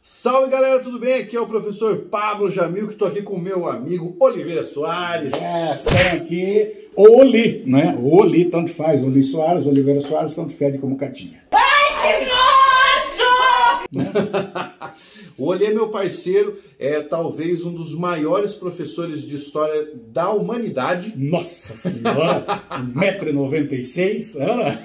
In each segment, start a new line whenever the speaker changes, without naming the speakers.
Salve galera, tudo bem? Aqui é o professor Pablo Jamil, que estou aqui com o meu amigo Oliveira Soares.
Estão aqui Oli, né? Oli, tanto faz, Oli Soares, Oliveira Soares, tanto fede como Catinha.
Ai, que nojo! O Oli é meu parceiro, é talvez um dos maiores professores de história da humanidade.
Nossa senhora, 1,96 m.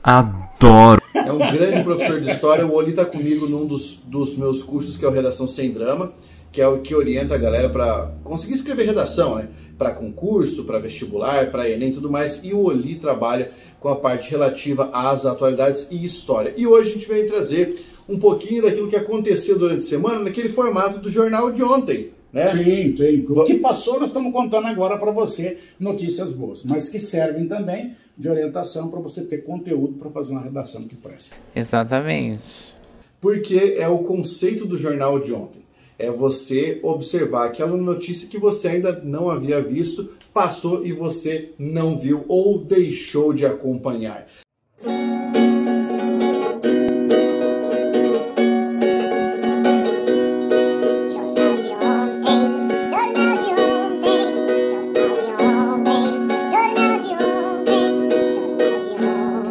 Adoro!
É um grande professor de história. O Oli está comigo num dos meus cursos, que é o Redação Sem Drama, que é o que orienta a galera para conseguir escrever redação, né? Para concurso, para vestibular, para Enem e tudo mais. E o Oli trabalha com a parte relativa às atualidades e história. E hoje a gente vai trazer um pouquinho daquilo que aconteceu durante a semana, naquele formato do jornal de ontem, né?
Sim, sim. O que passou nós estamos contando agora para você, notícias boas, mas que servem também de orientação para você ter conteúdo para fazer uma redação que presta.
Exatamente.
Porque é o conceito do jornal de ontem. É você observar aquela notícia que você ainda não havia visto, passou e você não viu ou deixou de acompanhar.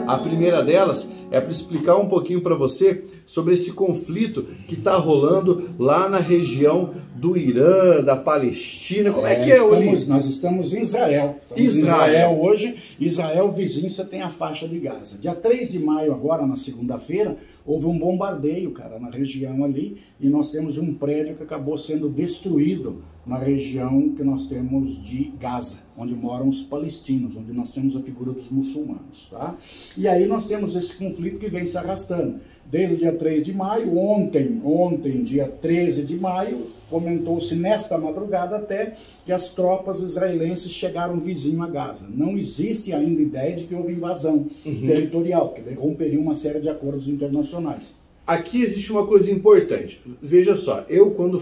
A primeira delas é para explicar um pouquinho para você sobre esse conflito que está rolando lá na região do Irã, da Palestina. Como é que é, Oli?
Nós estamos em Israel. Israel hoje. Israel, vizinho, você tem a faixa de Gaza. Dia 3 de maio, agora, na segunda-feira, houve um bombardeio, cara, na região ali, e nós temos um prédio que acabou sendo destruído na região que nós temos de Gaza, onde moram os palestinos, onde nós temos a figura dos muçulmanos, tá? E aí nós temos esse conflito que vem se arrastando. Desde o dia 3 de maio, ontem, dia 13 de maio, comentou-se nesta madrugada até que as tropas israelenses chegaram vizinho a Gaza. Não existe ainda ideia de que houve invasão territorial, porque romperia uma série de acordos internacionais.
Aqui existe uma coisa importante. Veja só, quando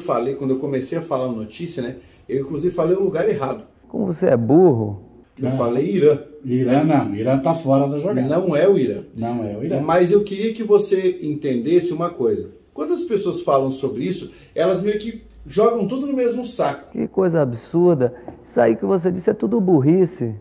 eu comecei a falar notícia, né, eu inclusive falei o lugar errado.
Como você é burro?
Eu falei Irã.
Irã não, Irã tá fora da jogada.
Não é o Irã.
Não é o Irã.
Mas eu queria que você entendesse uma coisa. Quando as pessoas falam sobre isso, elas meio que jogam tudo no mesmo saco.
Que coisa absurda. Isso aí que você disse é tudo burrice.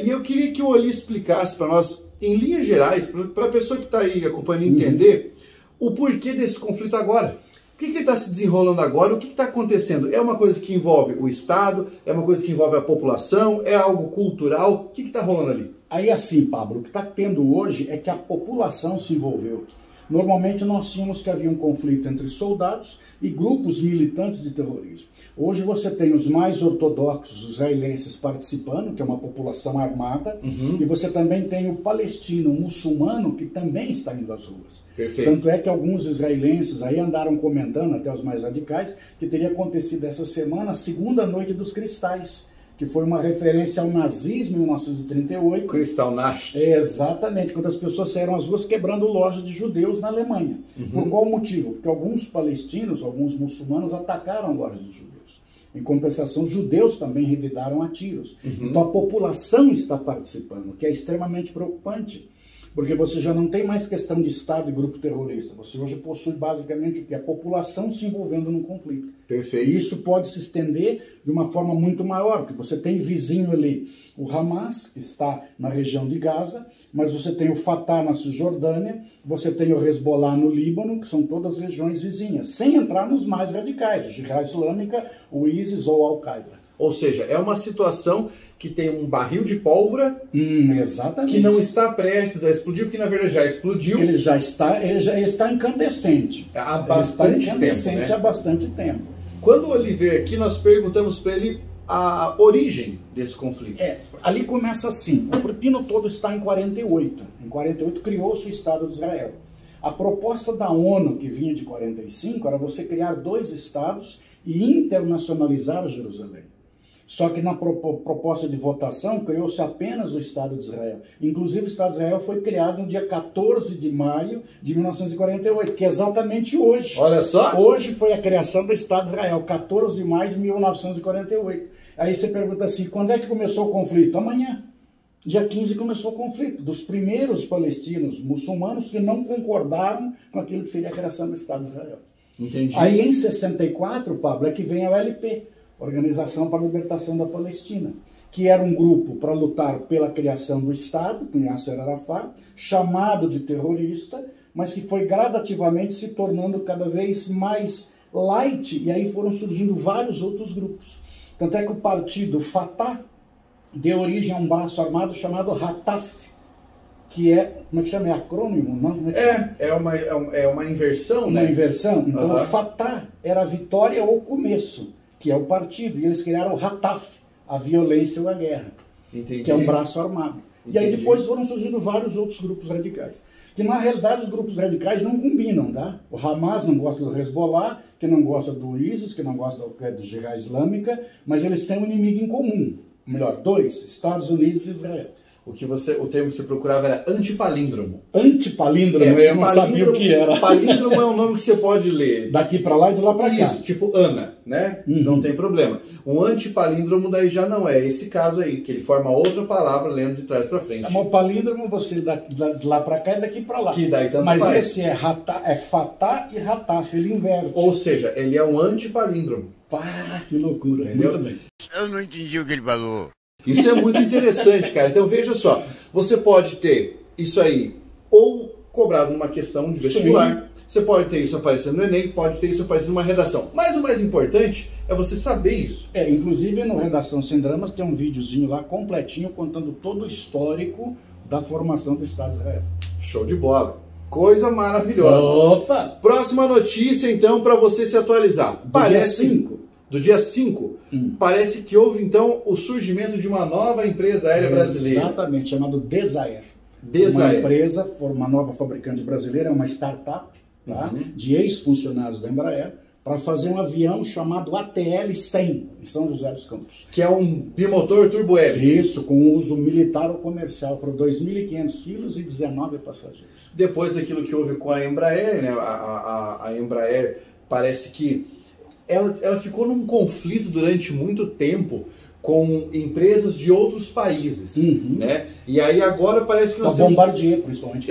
E eu queria que o Oli explicasse para nós, em linhas gerais, para a pessoa que está aí acompanhando entender o porquê desse conflito agora. O que está se desenrolando agora? O que está acontecendo? É uma coisa que envolve o Estado? É uma coisa que envolve a população? É algo cultural? O que está rolando ali?
Aí assim, Pablo, o que está tendo hoje é que a população se envolveu. Normalmente nós tínhamos que havia um conflito entre soldados e grupos militantes de terrorismo. Hoje você tem os mais ortodoxos israelenses participando, que é uma população armada, e você também tem o palestino, o muçulmano, que também está indo às ruas.
Perfeito.
Tanto é que alguns israelenses aí andaram comentando, até os mais radicais, que teria acontecido essa semana a segunda noite dos cristais, que foi uma referência ao nazismo em 1938.
Kristallnacht.
Exatamente, quando as pessoas saíram às ruas quebrando lojas de judeus na Alemanha. Por qual motivo? Porque alguns palestinos, alguns muçulmanos atacaram lojas de judeus. Em compensação, os judeus também revidaram a tiros. Então a população está participando, o que é extremamente preocupante. Porque você já não tem mais questão de Estado e grupo terrorista. Você hoje possui basicamente o que? A população se envolvendo no conflito.
Perfeito.
E isso pode se estender de uma forma muito maior, porque você tem vizinho ali o Hamas, que está na região de Gaza, mas você tem o Fatah na Cisjordânia, você tem o Hezbollah no Líbano, que são todas regiões vizinhas, sem entrar nos mais radicais, o Jihad Islâmica, o ISIS ou Al-Qaeda.
Ou seja, é uma situação que tem um barril de pólvora
exatamente.
Que não está prestes a explodir, porque na verdade já explodiu.
Ele já está incandescente.
Há bastante tempo, né?
Há bastante tempo.
Quando o Oli veio aqui, nós perguntamos para ele a origem desse conflito.
Ali começa assim, o pepino todo está em 48. Em 48 criou-se o Estado de Israel. A proposta da ONU, que vinha de 45, era você criar 2 estados e internacionalizar Jerusalém. Só que na proposta de votação criou-se apenas o Estado de Israel. Inclusive o Estado de Israel foi criado no dia 14 de maio de 1948, que é exatamente hoje.
Olha só!
Hoje foi a criação do Estado de Israel, 14 de maio de 1948. Aí você pergunta assim, quando é que começou o conflito? Amanhã. Dia 15 começou o conflito dos primeiros palestinos muçulmanos que não concordaram com aquilo que seria a criação do Estado de Israel.
Entendi.
Aí em 64, Pablo, é que vem a OLP, Organização para a Libertação da Palestina, que era um grupo para lutar pela criação do Estado, com Yasser Arafat, chamado de terrorista, mas que foi gradativamente se tornando cada vez mais light, e aí foram surgindo vários outros grupos. Tanto é que o partido Fatah deu origem a um braço armado chamado Hataf, que é, como é que chama? É acrônimo? Não?
É uma inversão,
uma
né?
inversão. Então, Fatah era a vitória ou começo, que é o partido, e eles criaram o Hataf, a violência ou a guerra,
Entendi.
que é um braço armado.
Entendi.
E aí depois foram surgindo vários outros grupos radicais. Que na realidade os grupos radicais não combinam, tá? O Hamas não gosta do Hezbollah, que não gosta do ISIS, que não gosta do Jihad Islâmica, mas eles têm um inimigo em comum. Melhor, dois, Estados Unidos e Israel.
O termo que você procurava era antipalíndromo.
Antipalíndromo, eu não sabia o que era.
Palíndromo é um nome que você pode ler.
Daqui para lá e de lá para cá.
Isso, tipo Ana, né? Não tem problema. Um antipalíndromo daí já não é esse caso aí, que ele forma outra palavra lendo de trás para frente.
O palíndromo você de lá para cá e daqui para lá.
Que daí tanto
Mas
faz.
Esse é Fatah e Hataf, ele inverte.
Ou seja, ele é um antipalíndromo.
Pá, que loucura.
Entendeu?
Muito bem.
Eu não entendi o que ele falou.
Isso é muito interessante, cara. Então veja só, você pode ter isso aí ou cobrado numa questão de vestibular, você pode ter isso aparecendo no Enem, pode ter isso aparecendo numa redação. Mas o mais importante é você saber isso.
Inclusive no Redação Sem Dramas tem um videozinho lá completinho contando todo o histórico da formação do Estado de Israel.
Show de bola. Coisa maravilhosa.
Opa!
Próxima notícia, então, para você se atualizar.
Dia 5.
Do dia 5, parece que houve, então, o surgimento de uma nova empresa aérea brasileira.
Exatamente, chamado Desaer.
Desaer.
Uma empresa, uma nova fabricante brasileira, é uma startup, tá? De ex-funcionários da Embraer, para fazer um avião chamado ATL-100, em São José dos Campos.
Que é um bimotor turbo-hélice.
Isso, com uso militar ou comercial, para 2.500 quilos e 19 passageiros.
Depois daquilo que houve com a Embraer, né? A Embraer parece que ela ficou num conflito durante muito tempo com empresas de outros países, né? E aí agora parece que nós temos...
Bombardier, principalmente.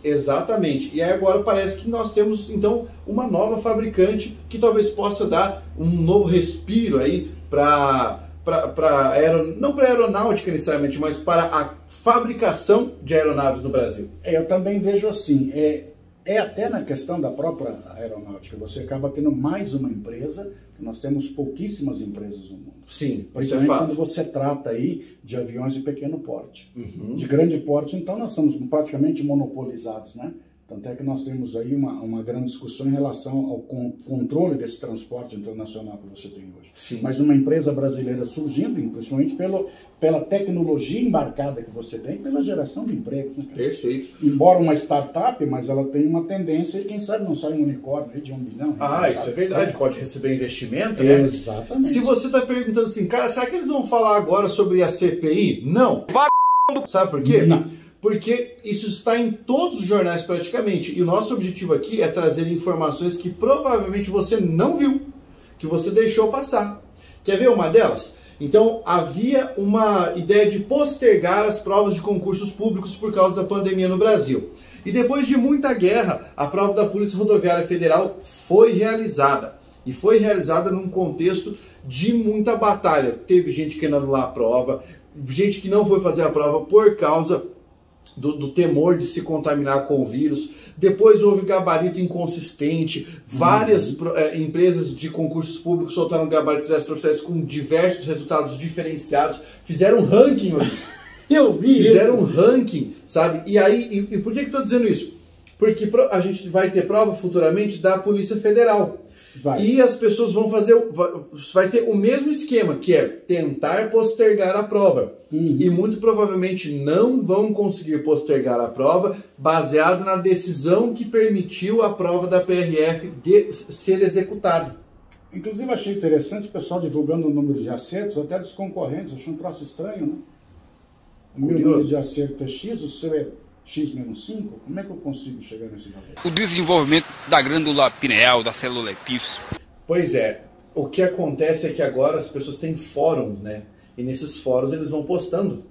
Exatamente. E aí agora parece que nós temos, então, uma nova fabricante que talvez possa dar um novo respiro aí não para aeronáutica necessariamente, mas para a fabricação de aeronaves no Brasil.
Eu também vejo assim, até na questão da própria aeronáutica, você acaba tendo mais uma empresa, nós temos pouquíssimas empresas no mundo.
Sim,
principalmente quando você trata aí de aviões de pequeno porte. De grande porte, então nós estamos praticamente monopolizados, né? Tanto é que nós temos aí uma grande discussão em relação ao controle desse transporte internacional que você tem hoje.
Sim.
Mas uma empresa brasileira surgindo, principalmente pela tecnologia embarcada que você tem, pela geração de empregos. Né, cara?
Perfeito.
Embora uma startup, mas ela tem uma tendência, e quem sabe não sai um unicórnio aí de 1 bilhão.
Isso é verdade, pode receber investimento, né?
Exatamente.
Se você está perguntando assim, cara, será que eles vão falar agora sobre a CPI? Não. Sabe por quê?
Não.
Porque isso está em todos os jornais praticamente. E o nosso objetivo aqui é trazer informações que provavelmente você não viu, que você deixou passar. Quer ver uma delas? Então, havia uma ideia de postergar as provas de concursos públicos por causa da pandemia no Brasil. E depois de muita guerra, a prova da Polícia Rodoviária Federal foi realizada. E foi realizada num contexto de muita batalha. Teve gente querendo anular a prova, gente que não foi fazer a prova por causa do temor de se contaminar com o vírus. Depois houve gabarito inconsistente, várias empresas de concursos públicos soltaram gabaritos extraoficiais com diversos resultados diferenciados, fizeram um ranking.
Eu vi
fizeram um ranking, sabe? E aí, e por que eu estou dizendo isso? Porque a gente vai ter prova futuramente da Polícia Federal. E as pessoas vão vai ter o mesmo esquema, que é tentar postergar a prova. E muito provavelmente não vão conseguir postergar a prova baseado na decisão que permitiu a prova da PRF ser executada.
Inclusive achei interessante o pessoal divulgando o número de acertos, até dos concorrentes. Achei um troço estranho, né? O meu número de acerto é X, o seu é X-5, como é que eu consigo chegar nesse valor?
O desenvolvimento da glândula pineal, da célula epífise.
Pois é, o que acontece é que agora as pessoas têm fóruns, né? E nesses fóruns eles vão postando.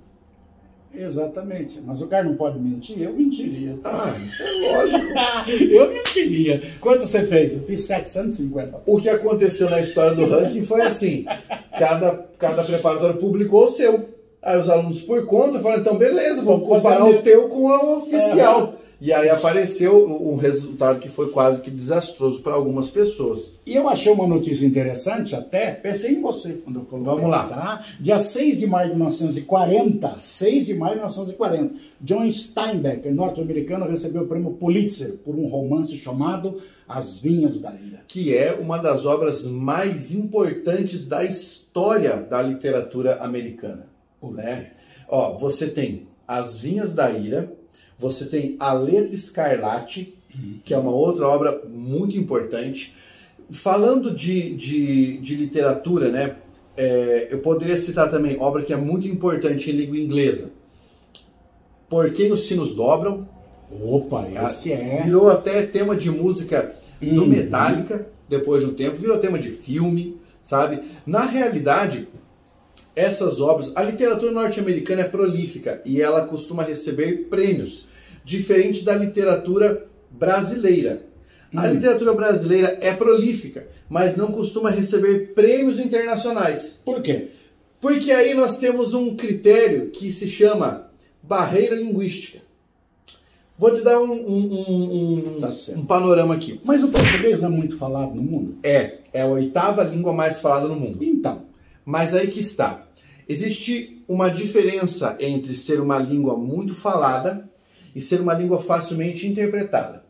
Exatamente. Mas o cara não pode mentir? Eu mentiria.
Ah, isso é lógico.
Eu mentiria. Quanto você fez? Eu fiz 750.
O que aconteceu na história do ranking foi assim, cada preparatório publicou o seu. Aí os alunos, por conta, falaram, então beleza, vamos comparar o teu com o oficial. E aí apareceu um resultado que foi quase que desastroso para algumas pessoas.
E eu achei uma notícia interessante até, pensei em você quando eu coloquei.
Vamos lá.
Tá? Dia 6 de maio de 1940, 6 de maio de 1940, John Steinbeck, norte-americano, recebeu o prêmio Pulitzer por um romance chamado As Vinhas da Ira.
Que é uma das obras mais importantes da história da literatura americana. Né? Ó, você tem As Vinhas da Ira, você tem A Letra Escarlate, que é uma outra obra muito importante. Falando de literatura, né, eu poderia citar também obra que é muito importante em língua inglesa. Por que os Sinos Dobram?
Opa, esse
virou até tema de música do Metallica, depois de um tempo, virou tema de filme, sabe? Na realidade, essas obras, a literatura norte-americana é prolífica e ela costuma receber prêmios, diferente da literatura brasileira. A literatura brasileira é prolífica, mas não costuma receber prêmios internacionais.
Por quê?
Porque aí nós temos um critério que se chama barreira linguística. Vou te dar um panorama aqui.
Mas o português não é muito falado no mundo?
É a 8ª língua mais falada no mundo.
Então.
Mas aí que está. Existe uma diferença entre ser uma língua muito falada e ser uma língua facilmente interpretada.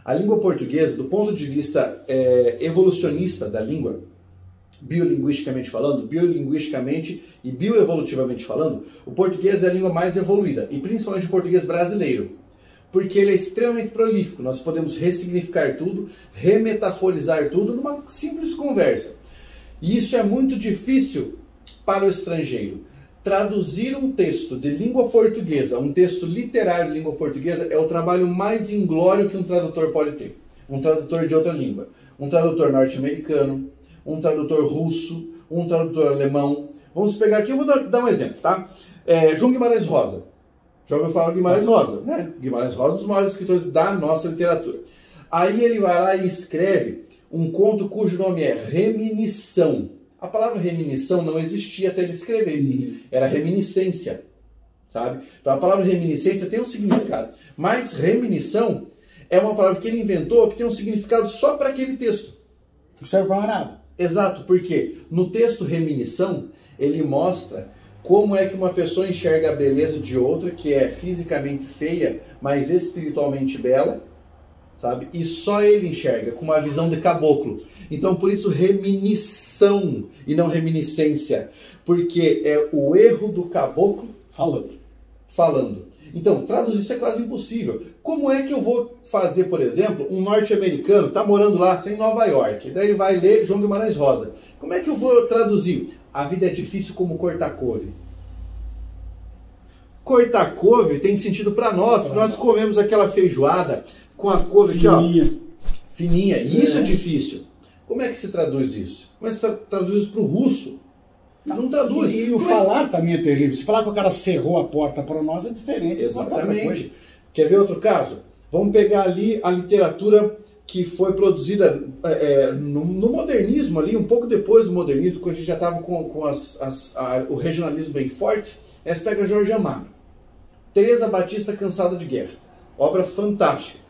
A língua portuguesa, do ponto de vista evolucionista da língua, biolinguisticamente falando, biolinguisticamente e bioevolutivamente falando, o português é a língua mais evoluída, e principalmente o português brasileiro, porque ele é extremamente prolífico. Nós podemos ressignificar tudo, remetaforizar tudo numa simples conversa. E isso é muito difícil para o estrangeiro. Traduzir um texto de língua portuguesa, um texto literário de língua portuguesa, é o trabalho mais inglório que um tradutor pode ter. Um tradutor de outra língua. Um tradutor norte-americano, um tradutor russo, um tradutor alemão. Vamos pegar aqui, eu vou dar um exemplo, tá? João Guimarães Rosa. Já ouviu falar de Guimarães Rosa? Né? Guimarães Rosa é um dos maiores escritores da nossa literatura. Aí ele vai lá e escreve um conto cujo nome é Reminisção. A palavra reminisção não existia até ele escrever. Era reminiscência, sabe? Então a palavra reminiscência tem um significado. Mas reminisção é uma palavra que ele inventou que tem um significado só para aquele texto.
Não serve para nada.
Exato, porque no texto Reminisção, ele mostra como é que uma pessoa enxerga a beleza de outra, que é fisicamente feia, mas espiritualmente bela, sabe? E só ele enxerga, com uma visão de caboclo. Então, por isso, reminisção e não reminiscência. Porque é o erro do caboclo falando. Então, traduzir isso é quase impossível. Como é que eu vou fazer, por exemplo, um norte-americano está morando lá em Nova York, daí ele vai ler João Guimarães Rosa. Como é que eu vou traduzir? A vida é difícil como cortar couve. Cortar couve tem sentido para nós, porque nós comemos aquela feijoada com a couve aqui, ó, fininha. E isso é difícil. Como é que se traduz isso? Como é que se traduz isso para o russo? Não traduz.
E o falar também é terrível. Se falar que o cara cerrou a porta para nós é diferente.
Exatamente. Quer ver outro caso? Vamos pegar ali a literatura que foi produzida no modernismo, ali, um pouco depois do modernismo, quando a gente já estava com o regionalismo bem forte. Você pega Jorge Amado. Teresa Batista, Cansada de Guerra. Obra fantástica.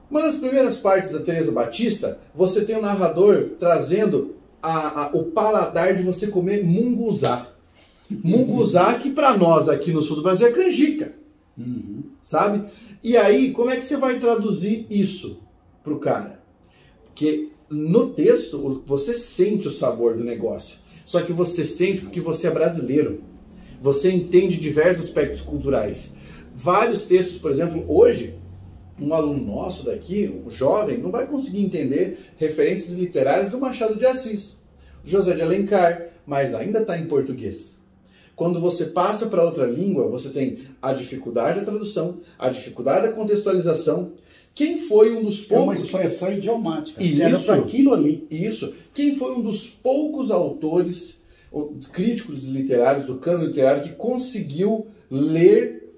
Uma das primeiras partes da Teresa Batista, você tem o narrador trazendo o paladar de você comer munguzá. Munguzá, que para nós aqui no sul do Brasil é canjica. Sabe? E aí, como é que você vai traduzir isso para o cara? Porque no texto, você sente o sabor do negócio. Só que você sente porque você é brasileiro. Você entende diversos aspectos culturais. Vários textos, por exemplo, hoje, um aluno nosso daqui, um jovem, não vai conseguir entender referências literárias do Machado de Assis, do José de Alencar, mas ainda está em português. Quando você passa para outra língua, você tem a dificuldade da tradução, a dificuldade da contextualização. Quem foi um dos poucos... É
uma expressão idiomática.
Isso,
aquilo ali.
Isso. Quem foi um dos poucos autores, críticos literários, do cânone literário, que conseguiu ler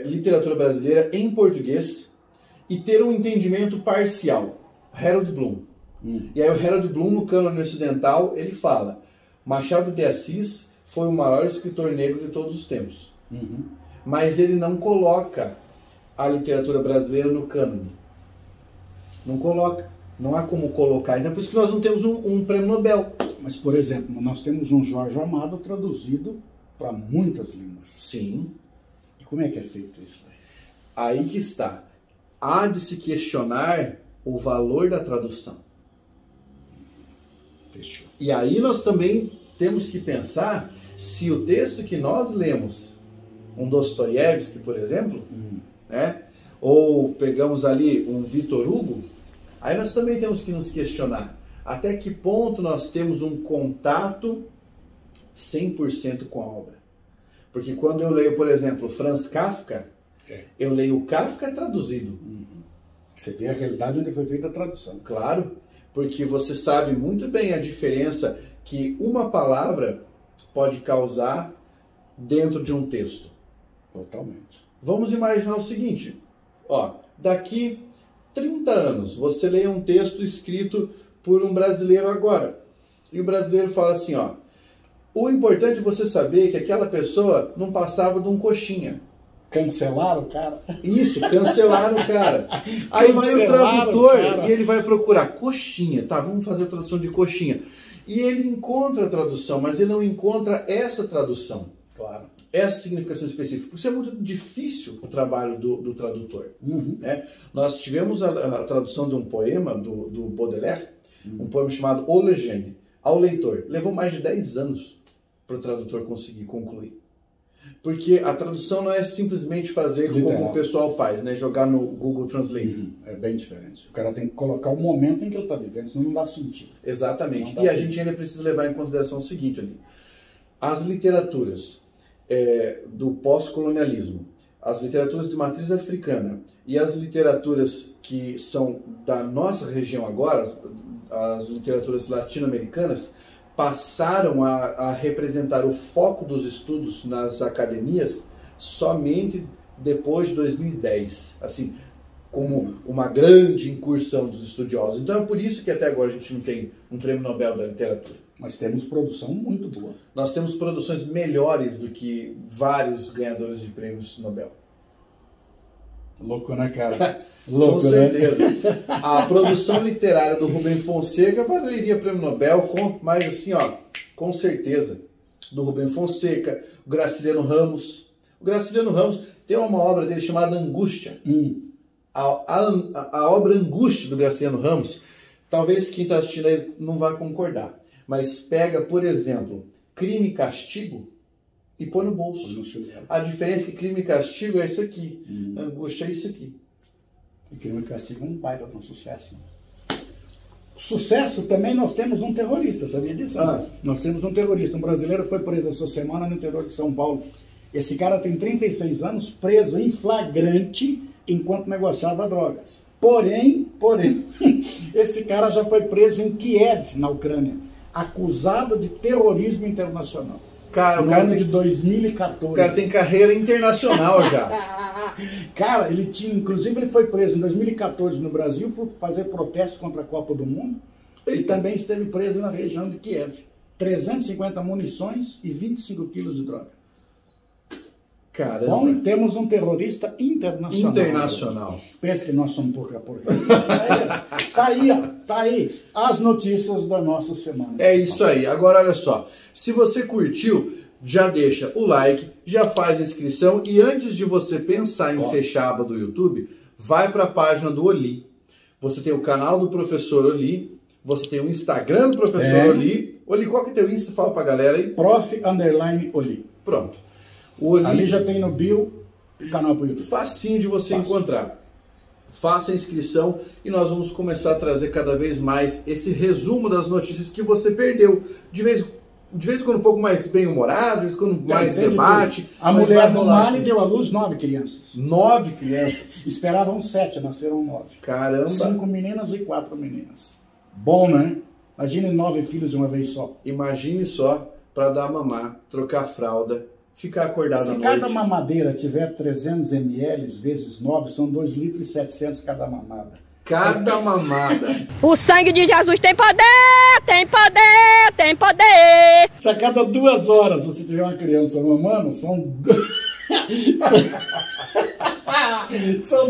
literatura brasileira em português e ter um entendimento parcial. Harold Bloom. E aí o Harold Bloom, no cânone ocidental, ele fala: Machado de Assis foi o maior escritor negro de todos os tempos. Mas ele não coloca a literatura brasileira no cânone. Não coloca. Não há como colocar. Então, por isso que nós não temos um prêmio Nobel.
Mas, por exemplo, nós temos um Jorge Amado traduzido para muitas línguas.
Sim.
E como é que é feito isso?
Aí que está. Há de se questionar o valor da tradução.
Fechou.
E aí nós também temos que pensar se o texto que nós lemos, um Dostoiévski, por exemplo, né? Ou pegamos ali um Victor Hugo, aí nós também temos que nos questionar até que ponto nós temos um contato 100% com a obra. Porque quando eu leio, por exemplo, Franz Kafka, eu leio o Kafka traduzido.
Você vê a realidade onde foi feita a tradução.
Claro, porque você sabe muito bem a diferença que uma palavra pode causar dentro de um texto.
Totalmente.
Vamos imaginar o seguinte, ó, daqui 30 anos você lê um texto escrito por um brasileiro agora, e o brasileiro fala assim, ó, o importante é você saber que aquela pessoa não passava de um coxinha.
Cancelaram o cara?
Isso, cancelaram o cara. Aí vai o tradutor e ele vai procurar coxinha, tá, vamos fazer a tradução de coxinha. E ele encontra a tradução, mas ele não encontra essa tradução.
Claro.
Essa significação específica. Por isso é muito difícil o trabalho do tradutor. Né? Nós tivemos a tradução de um poema do Baudelaire, um poema chamado O Legende, ao leitor. Levou mais de 10 anos para o tradutor conseguir concluir. Porque a tradução não é simplesmente fazer como o pessoal faz, né? Jogar no Google Translate.
É bem diferente. O cara tem que colocar o momento em que ele está vivendo, senão não dá sentido.
Exatamente. E a gente ainda precisa levar em consideração o seguinte ali. As literaturas do pós-colonialismo, as literaturas de matriz africana e as literaturas que são da nossa região agora, as literaturas latino-americanas, passaram a representar o foco dos estudos nas academias somente depois de 2010, assim, como uma grande incursão dos estudiosos. Então é por isso que até agora a gente não tem um prêmio Nobel da literatura.
Mas temos produção muito boa.
Nós temos produções melhores do que vários ganhadores de prêmios Nobel.
Louco, né, cara? Louco,
com certeza.
Né?
A produção literária do Rubem Fonseca valeria prêmio Nobel, mas assim, ó, com certeza. Do Rubem Fonseca, o Graciliano Ramos. O Graciliano Ramos tem uma obra dele chamada Angústia. A obra Angústia do Graciliano Ramos, talvez quem está assistindo aí não vá concordar, mas pega, por exemplo, Crime e Castigo e põe no bolso. A diferença é que Crime e Castigo é isso aqui, Angústia é isso aqui.
E Crime e Castigo é um baita de um sucesso. Sucesso também nós temos um terrorista, sabia disso? Nós temos um terrorista, um brasileiro foi preso essa semana no interior de São Paulo. Esse cara tem 36 anos, preso em flagrante enquanto negociava drogas. Porém, esse cara já foi preso em Kiev, na Ucrânia, acusado de terrorismo internacional.
Cara,
no ano de 2014.
O cara tem carreira internacional já.
Cara, inclusive ele foi preso em 2014 no Brasil por fazer protesto contra a Copa do Mundo. Eita. E também esteve preso na região de Kiev. 350 munições e 25 quilos de droga.
Caramba.
Bom, temos um terrorista internacional. Pensa que nós somos porca. Tá aí as notícias da nossa semana.
É isso aí. Agora, olha só. Se você curtiu, já deixa o like, já faz a inscrição e antes de você pensar em fechar a aba do YouTube, vai para a página do Oli. Você tem o canal do Professor Oli, você tem o Instagram do Professor Oli. Oli, qual que é o teu Insta? Fala pra galera aí.
Prof_Oli.
Pronto. O Oli,
ali já tem no bio o canal pro YouTube.
Facinho de você encontrar. Faça a inscrição e nós vamos começar a trazer cada vez mais esse resumo das notícias que você perdeu. De vez em quando um pouco mais bem-humorado, de vez em quando mais debate.
A mulher do Mali deu à luz 9 crianças.
9 crianças?
Esperavam 7, nasceram 9.
Caramba!
5 meninas e 4 meninas. Bom, né? Imagine 9 filhos de uma vez só.
Imagine só, para dar mamar, trocar fralda, ficar acordado à noite.
Se cada mamadeira tiver 300 ml vezes 9, são 2,7 litros cada mamada.
Cada mamada.
O sangue de Jesus tem poder, tem poder, tem poder.
Se a cada 2 horas você tiver uma criança mamando, são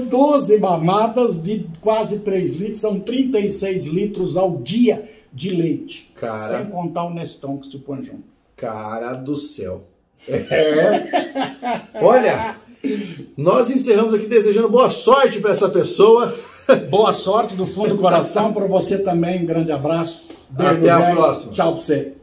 12 mamadas de quase 3 litros, são 36 litros ao dia de leite.
Cara,
sem contar o Nestão que se põe junto.
Cara do céu. Olha, nós encerramos aqui desejando boa sorte para essa pessoa.
Boa sorte do fundo do coração para você também. Um grande abraço.
Até a próxima.
Tchau para você.